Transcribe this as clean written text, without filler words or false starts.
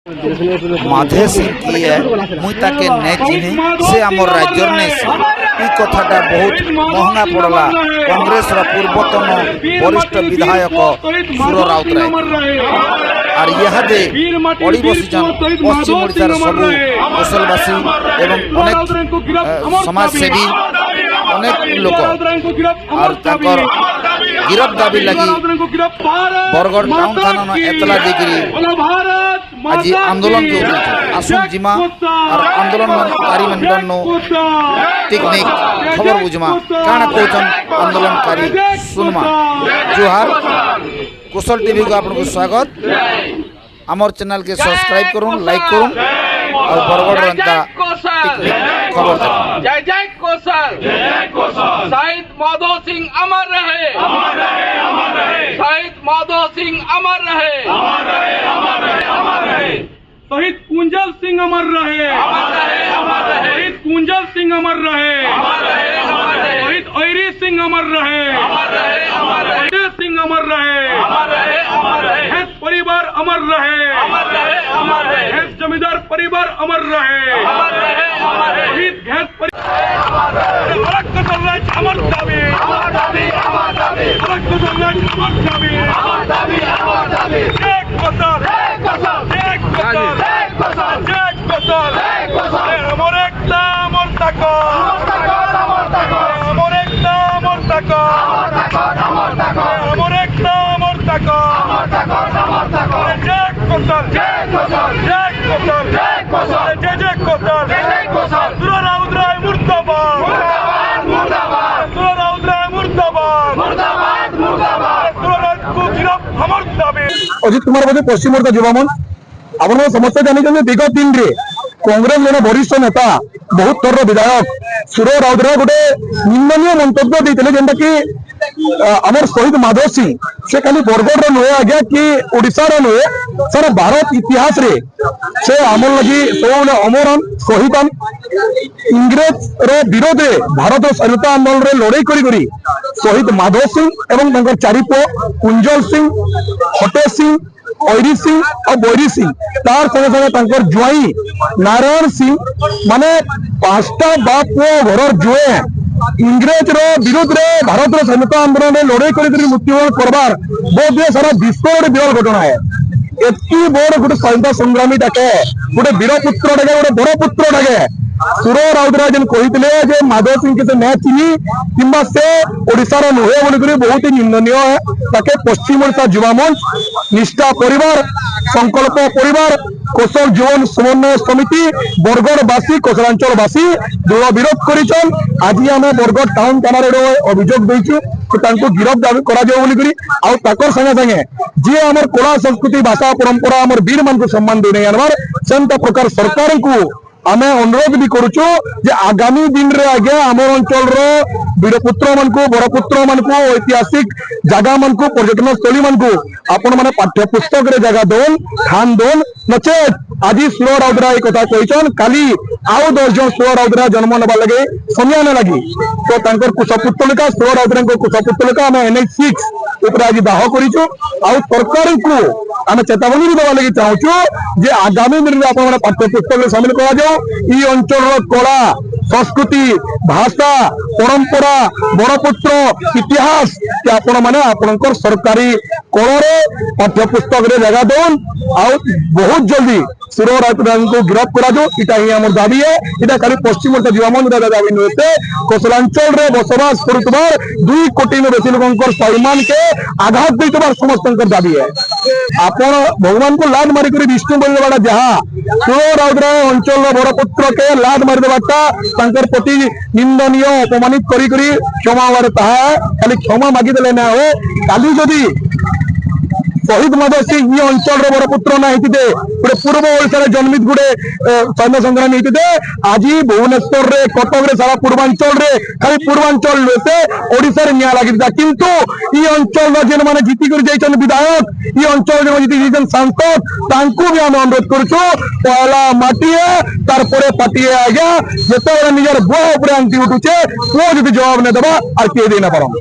माधे सिंह किए मुई ताके नै चिन्हे से आमर राज्यर नै ई कथाटा बहुत महंगा पड़ला कांग्रेस रा पूर्वतन वरिष्ठ विधायक सुर राउतराय और इहादे पड़ी बसीचन पश्चिम ओडिशार सब कौशलवासी एवं अनेक समाजसेवी अनेक लोक और ताकर गिरफ दाबी लगी बरगढ़ टाउन थाना एतला देकरी आज आंदोलन के आसुम जिमा और आंदोलनकारी मनगणनो टेक्निक खबर बुझमा काना कहचन आंदोलनकारी सुनमा। जोहार कुशल टीवी को आपको स्वागत। आमर चैनल के सब्सक्राइब करूँ, लाइक करूँ और बरगढ़ रंता टेक्निक खबर देखूं। जय जय कौशल, शहीद माधो सिंह अमर रहे, अमर रहे, अमर रहे। शहीद माधो सिंह अमर रहे, अमर रहे, अमर रहे, अमर रहे। शहीद कुंजल सिंह अमर रहे, अमर रहे, अमर रहे। शहीद कुंजल सिंह अमर रहे, अमर रहे, अमर रहे। शहीद ऐरी सिंह अमर रहे, अमर रहे, अमर रहे। अजय सिंह अमर रहे, अमर रहे, अमर रहे। हेस परिवार अमर रहे, अमर रहे, अमर रहे। हेस जमींदार परिवार अमर रहे, अमर रहे, अमर रहे। शहीद घेस अमर दाबी, अमर दाबी, अमर दाबी। अमर दाबी, अमर दाबी, अमर दाबी। जय कौशल, जय कौशल, जय कौशल, जय कौशल, जय कौशल, जय कौशल। अमर एकता अमर ताकत, अमर ताकत, अमर ताकत। अमर एकता अमर ताकत, अमर ताकत, अमर ताकत। अमर एकता अमर ताकत, अमर ताकत, अमर ताकत। जय कौशल, जय कौशल, जय कौशल, जय कौशल। जय जय कौशल, जय जय कौशल। सुर राउतराय मुर्दाबाद, मुर्दाबाद, मुर्दाबाद। सुर राउतराय मुर्दाबाद, मुर्दाबाद, मुर्दाबाद। सुर राउत को गिरफ अमर दाबी। अजित कुमार बोधे पश्चिम ओडिशा युवामन आपण समस्त जानी विगत दिन रे कांग्रेस जन वरिष्ठ नेता बहुत थर विधायक सुर राउतराय गोटे निंदनीय मंतव्य देते जेनटा कि आमर शहीद माधव सिंह से खाली बरगढ़ नुहे आज्ञा कि ओडिशार नुहे सारा भारत इतिहास रे से आमर लगी सब अमरन शहीदन इंग्रेज रो विरोध रे भारत स्वाधीनता आंदोलन रे लड़ाई करी शहीद माधव सिंह एवं चारि पुओ कुंजल सिंह, हटे सिंह, ऐरी सिंह और बैरी सिंह तार संगे संगे जुआई नारायण सिंह माने पांचटा बाप पुओ घर जुए इंग्रेज रो विरोध रे भारत स्वाधीनता आंदोलन में लड़ाई करी मृत्युवरण करवार बोध सारा विश्व विरल घटना है। एति बड़ गोटे स्वाधीनता संग्रामी डाके गोटे वीरपुत्र डाके गोटे बड़ पुत्र डाके सुर राउतराय जन कही माधव सिंह के से न चिन्ही कि से ओडिशार नुहे बोलिक बहुत ही निंदनीय है। ताके पश्चिम ओडिशा युवा मंच, निष्ठा परिवार, संकल्प परिवार, कौशल जीवन समन्वय समिति, बरगढ़वासी कौशलांचलवासी दृढ़ विरोध करिछन। आज आम बरगढ़ टाउन थाना अभियोग देचु कि गिरफ दाबी कर संगे संगे जी आम कला संस्कृति भाषा परंपरा आम वीर मान सम्मान दे आनबार से प्रकार सरकार को आमे अनुरोध भी करुचु जे आगामी दिन रे आगे आम अंचल वीरपुत्र मान को बड़पुत्र मान को ऐतिहासिक जगह मान को पर्यटन स्थली मान को आपण माने पाठ्य पुस्तक रे जगह दोन ठान दोन नचेत आज सुर राउतराय कथा कहिछन काली आउ 10 जन सुर राउतराय जन्म नबा लगे समय न लगी तो तांकर कुशपुतलिका सुर राउतराय को कुशपुतलिका आमे NH6 ऊपर आज दाह करिछु आउ सरकार को आमे चेतावनी भी देवा लगी चाहूछु जे आगामी दिन रे आपण माने पाठ्य पुस्तक रे शामिल करा जाओ ई अंचल कला संस्कृति भाषा परंपरा बड़पुत्र इतिहास के आपण माने आपनकर सरकारी कलरे पाठ्य पुस्तक रे जगह दोन आउ बहुत जल्दी सुर राउतराय को गिरफ्त करा जो इटा ही हमर दाबी है। इटा खाली पश्चिम ओडिशा युवा मंच दाबी नुहे कौशलांचल रे बसवास करुतबार 2 कोटी में बेसी लोकंकर सम्मान के आघात देतबार समस्त दाबी है। आपण भगवान को लाद मारी करी विष्णु बोलवाटा जहा सुर राउतराय अंचल बड़ पुत्र के लाद मारी देवाटा तांकर प्रति निंदनीय अपमानित करी क्षमा ताहा खाली क्षमा मागी देले ना हो। काली जदि शहीद माधव सिंह ये अंचल बड़ पुत्र ना होते गोटे पूर्व ओडिशा जन्मित गोटे स्वाधीनता संग्रामी होते आज भुवनेश्वर रे कटक रे सारा पूर्वांचल रे खाली पूर्वांचल से ओडिशा रे निया लगी किंतु ये अंचल जेन माने जीती कर जाइछन विधायक ये अंचल जेन जीती जाइछन सांसद तांको भी हम अनुरोध करछु पहला माटी है तार परे पाटी है आज्ञा जेते निजर बुआ ऊपर आंटी उठुचे वो जदि जवाब न देबा आर के दे ना पारम।